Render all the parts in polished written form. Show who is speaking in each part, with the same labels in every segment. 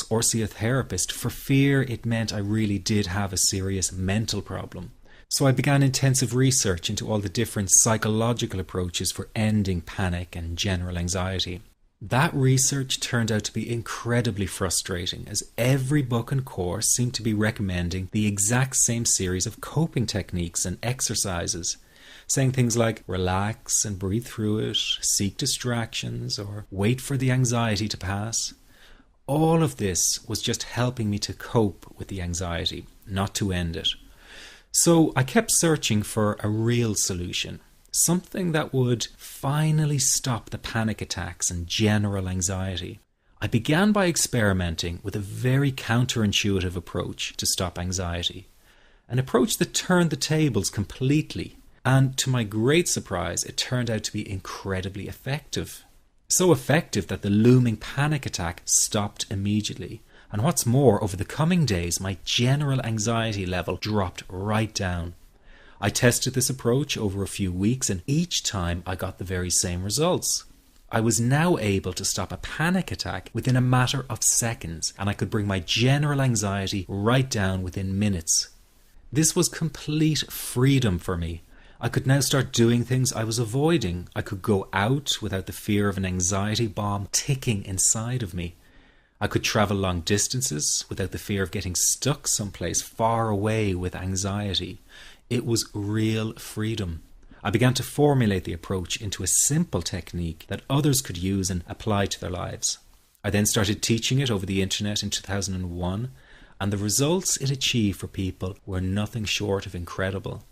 Speaker 1: or see a therapist for fear it meant I really did have a serious mental problem. So I began intensive research into all the different psychological approaches for ending panic and general anxiety. That research turned out to be incredibly frustrating, as every book and course seemed to be recommending the exact same series of coping techniques and exercises, saying things like relax and breathe through it, seek distractions, or wait for the anxiety to pass. All of this was just helping me to cope with the anxiety, not to end it. So I kept searching for a real solution, something that would finally stop the panic attacks and general anxiety. I began by experimenting with a very counterintuitive approach to stop anxiety, an approach that turned the tables completely, and to my great surprise, it turned out to be incredibly effective. So effective that the looming panic attack stopped immediately. And what's more, over the coming days, my general anxiety level dropped right down. I tested this approach over a few weeks, and each time I got the very same results. I was now able to stop a panic attack within a matter of seconds, and I could bring my general anxiety right down within minutes. This was complete freedom for me. I could now start doing things I was avoiding. I could go out without the fear of an anxiety bomb ticking inside of me. I could travel long distances without the fear of getting stuck someplace far away with anxiety. It was real freedom. I began to formulate the approach into a simple technique that others could use and apply to their lives. I then started teaching it over the internet in 2001, and the results it achieved for people were nothing short of incredible.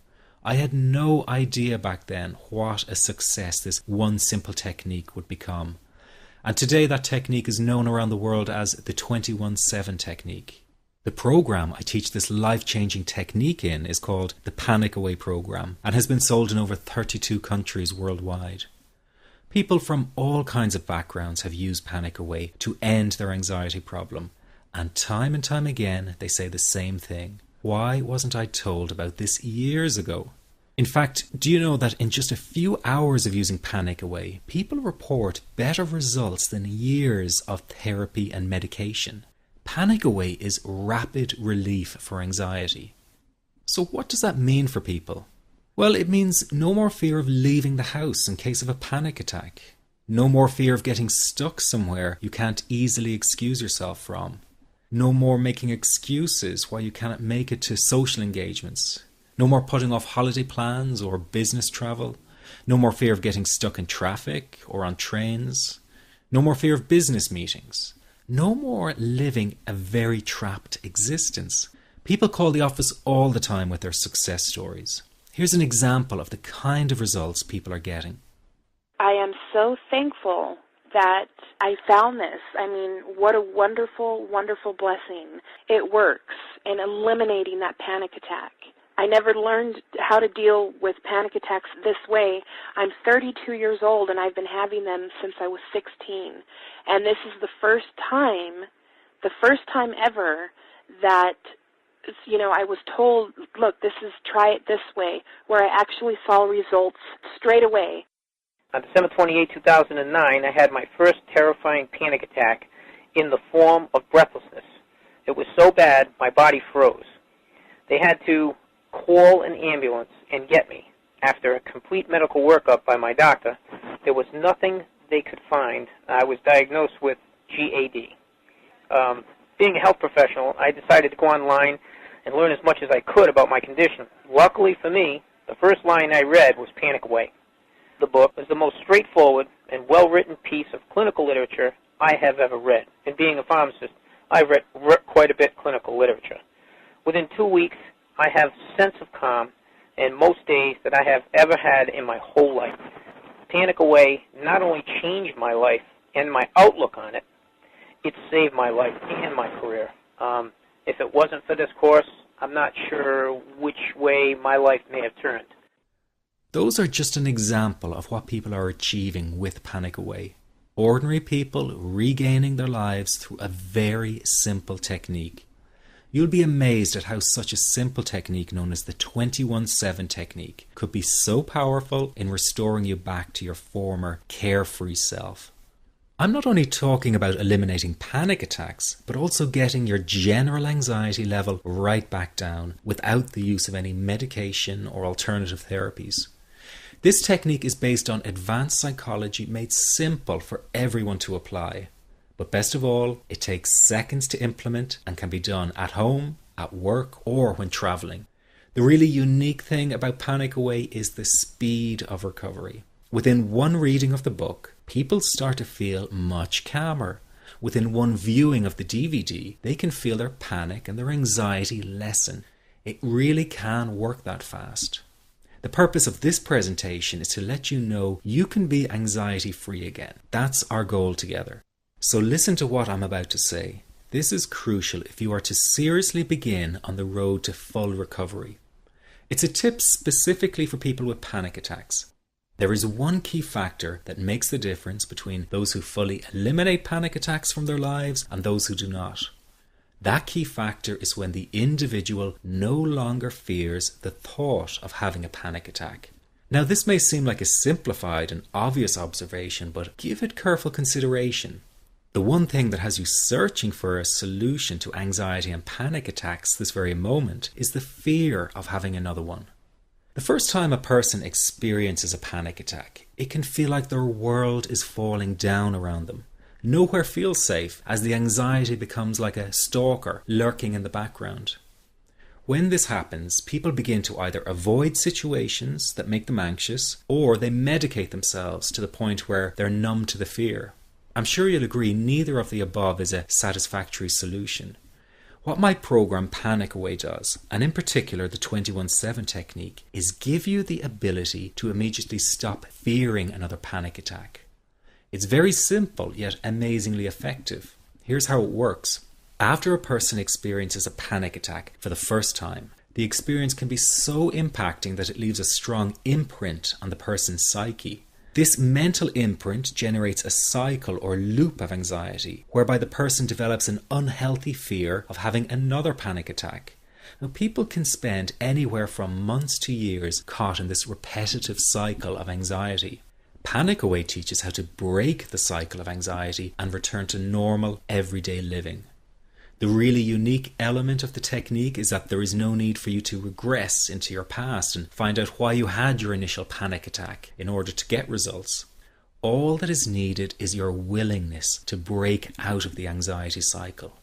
Speaker 1: I had no idea back then what a success this one simple technique would become. And today that technique is known around the world as the 21-7 technique. The program I teach this life-changing technique in is called the Panic Away program and has been sold in over 32 countries worldwide. People from all kinds of backgrounds have used Panic Away to end their anxiety problem. And time again they say the same thing. Why wasn't I told about this years ago? In fact, do you know that in just a few hours of using Panic Away, people report better results than years of therapy and medication? Panic Away is rapid relief for anxiety. So what does that mean for people? Well, it means no more fear of leaving the house in case of a panic attack. No more fear of getting stuck somewhere you can't easily excuse yourself from. No more making excuses why you cannot make it to social engagements. No more putting off holiday plans or business travel. No more fear of getting stuck in traffic or on trains. No more fear of business meetings. No more living a very trapped existence. People call the office all the time with their success stories. Here's an example of the kind of results people are getting.
Speaker 2: I am so thankful that I found this. I mean, what a wonderful, wonderful blessing. It works in eliminating that panic attack. I never learned how to deal with panic attacks this way. I'm 32 years old and I've been having them since I was 16. And this is the first time ever that, I was told, look, try it this way, where I actually saw results straight away.
Speaker 3: On December 28, 2009, I had my first terrifying panic attack in the form of breathlessness. It was so bad, my body froze. They had to call an ambulance and get me. After a complete medical workup by my doctor, there was nothing they could find. I was diagnosed with GAD. Being a health professional, I decided to go online and learn as much as I could about my condition. Luckily for me, the first line I read was Panic Away. The book was the most straightforward and well-written piece of clinical literature I have ever read. And being a pharmacist, I've read quite a bit of clinical literature. Within 2 weeks, I have a sense of calm in most days that I have ever had in my whole life. Panic Away not only changed my life and my outlook on it, it saved my life and my career. If it wasn't for this course, I'm not sure which way my life may have turned.
Speaker 1: Those are just an example of what people are achieving with Panic Away. Ordinary people regaining their lives through a very simple technique. You'll be amazed at how such a simple technique known as the 21-7 technique could be so powerful in restoring you back to your former carefree self. I'm not only talking about eliminating panic attacks, but also getting your general anxiety level right back down without the use of any medication or alternative therapies. This technique is based on advanced psychology made simple for everyone to apply. But best of all, it takes seconds to implement and can be done at home, at work, or when traveling. The really unique thing about Panic Away is the speed of recovery. Within one reading of the book, people start to feel much calmer. Within one viewing of the DVD, they can feel their panic and their anxiety lessen. It really can work that fast. The purpose of this presentation is to let you know you can be anxiety-free again. That's our goal together. So listen to what I'm about to say. This is crucial if you are to seriously begin on the road to full recovery. It's a tip specifically for people with panic attacks. There is one key factor that makes the difference between those who fully eliminate panic attacks from their lives and those who do not. That key factor is when the individual no longer fears the thought of having a panic attack. Now, this may seem like a simplified and obvious observation, but give it careful consideration. The one thing that has you searching for a solution to anxiety and panic attacks this very moment is the fear of having another one. The first time a person experiences a panic attack, it can feel like their world is falling down around them. Nowhere feels safe as the anxiety becomes like a stalker lurking in the background. When this happens, people begin to either avoid situations that make them anxious, or they medicate themselves to the point where they're numb to the fear. I'm sure you'll agree neither of the above is a satisfactory solution. What my program Panic Away does, and in particular the 21-7 technique, is give you the ability to immediately stop fearing another panic attack. It's very simple yet amazingly effective. Here's how it works. After a person experiences a panic attack for the first time, the experience can be so impacting that it leaves a strong imprint on the person's psyche. This mental imprint generates a cycle or loop of anxiety, whereby the person develops an unhealthy fear of having another panic attack. Now, people can spend anywhere from months to years caught in this repetitive cycle of anxiety. Panic Away teaches how to break the cycle of anxiety and return to normal, everyday living. The really unique element of the technique is that there is no need for you to regress into your past and find out why you had your initial panic attack in order to get results. All that is needed is your willingness to break out of the anxiety cycle.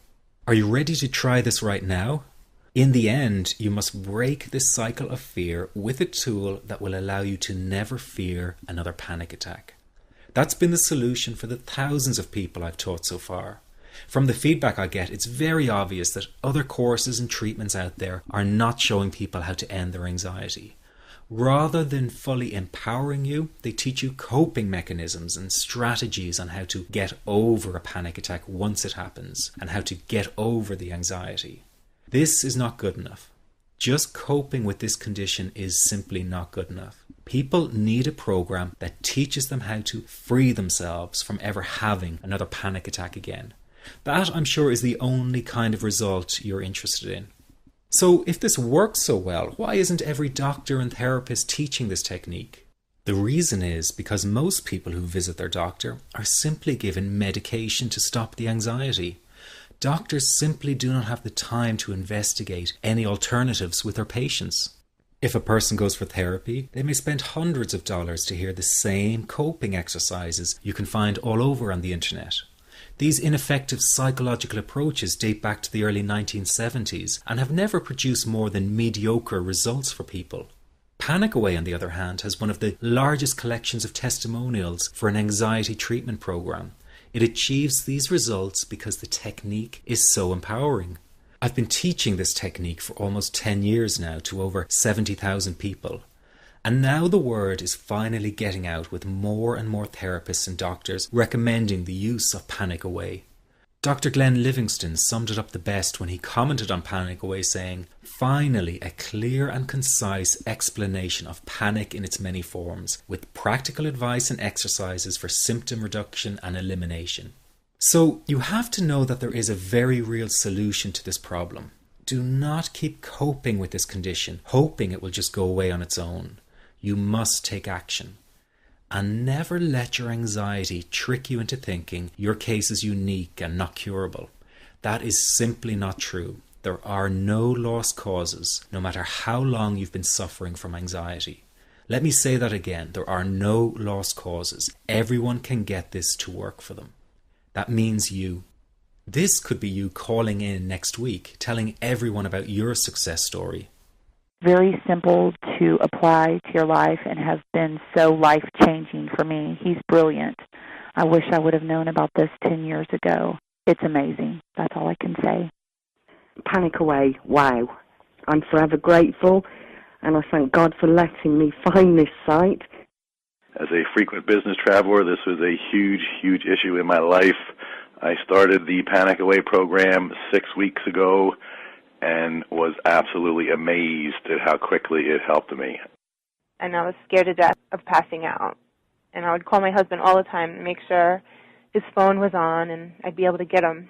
Speaker 1: Are you ready to try this right now? In the end, you must break this cycle of fear with a tool that will allow you to never fear another panic attack. That's been the solution for the thousands of people I've taught so far. From the feedback I get, it's very obvious that other courses and treatments out there are not showing people how to end their anxiety. Rather than fully empowering you, they teach you coping mechanisms and strategies on how to get over a panic attack once it happens and how to get over the anxiety. This is not good enough. Just coping with this condition is simply not good enough. People need a program that teaches them how to free themselves from ever having another panic attack again. That, I'm sure, is the only kind of result you're interested in. So if this works so well, why isn't every doctor and therapist teaching this technique? The reason is because most people who visit their doctor are simply given medication to stop the anxiety. Doctors simply do not have the time to investigate any alternatives with their patients. If a person goes for therapy, they may spend hundreds of dollars to hear the same coping exercises you can find all over on the internet. These ineffective psychological approaches date back to the early 1970s and have never produced more than mediocre results for people. Panic Away, on the other hand, has one of the largest collections of testimonials for an anxiety treatment program. It achieves these results because the technique is so empowering. I've been teaching this technique for almost 10 years now to over 70,000 people. And now the word is finally getting out with more and more therapists and doctors recommending the use of Panic Away. Dr. Glenn Livingston summed it up the best when he commented on Panic Away saying, "Finally, a clear and concise explanation of panic in its many forms, with practical advice and exercises for symptom reduction and elimination." So you have to know that there is a very real solution to this problem. Do not keep coping with this condition, hoping it will just go away on its own. You must take action. And never let your anxiety trick you into thinking your case is unique and not curable. That is simply not true. There are no lost causes, no matter how long you've been suffering from anxiety. Let me say that again. There are no lost causes. Everyone can get this to work for them. That means you. This could be you calling in next week, telling everyone about your success story.
Speaker 4: Very simple to apply to your life and has been so life-changing for me. He's brilliant. I wish I would have known about this 10 years ago. It's amazing. That's all I can say.
Speaker 5: Panic Away, wow. I'm forever grateful, and I thank God for letting me find this site.
Speaker 6: As a frequent business traveler, this was a huge, huge issue in my life. I started the Panic Away program 6 weeks ago and was absolutely amazed at how quickly it helped me.
Speaker 7: And I was scared to death of passing out. And I would call my husband all the time to make sure his phone was on and I'd be able to get him.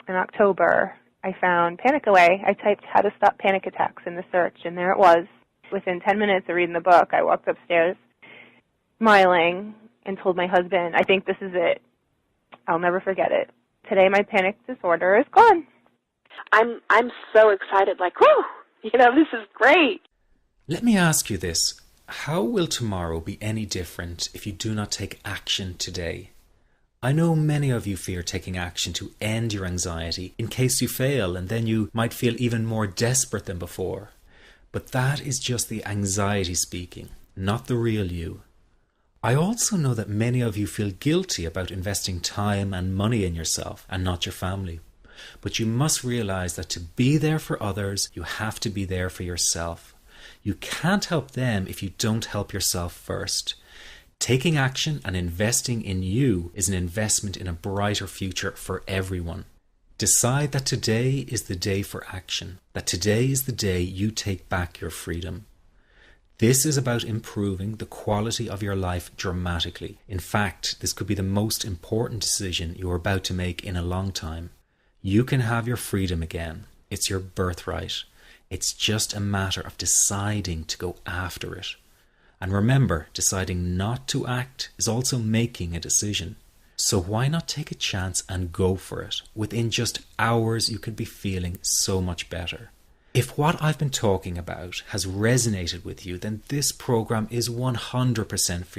Speaker 7: In October, I found Panic Away. I typed how to stop panic attacks in the search, and there it was. Within 10 minutes of reading the book, I walked upstairs smiling and told my husband, I think this is it. I'll never forget it. Today my panic disorder is gone.
Speaker 2: I'm so excited, like, whoo, this is great.
Speaker 1: Let me ask you this. How will tomorrow be any different if you do not take action today? I know many of you fear taking action to end your anxiety in case you fail, and then you might feel even more desperate than before. But that is just the anxiety speaking, not the real you. I also know that many of you feel guilty about investing time and money in yourself and not your family. But you must realize that to be there for others, you have to be there for yourself. You can't help them if you don't help yourself first. Taking action and investing in you is an investment in a brighter future for everyone. Decide that today is the day for action, that today is the day you take back your freedom. This is about improving the quality of your life dramatically. In fact, this could be the most important decision you are about to make in a long time. You can have your freedom again. It's your birthright. It's just a matter of deciding to go after it. And remember, deciding not to act is also making a decision. So why not take a chance and go for it? Within just hours, you could be feeling so much better. If what I've been talking about has resonated with you, then this program is 100% for you.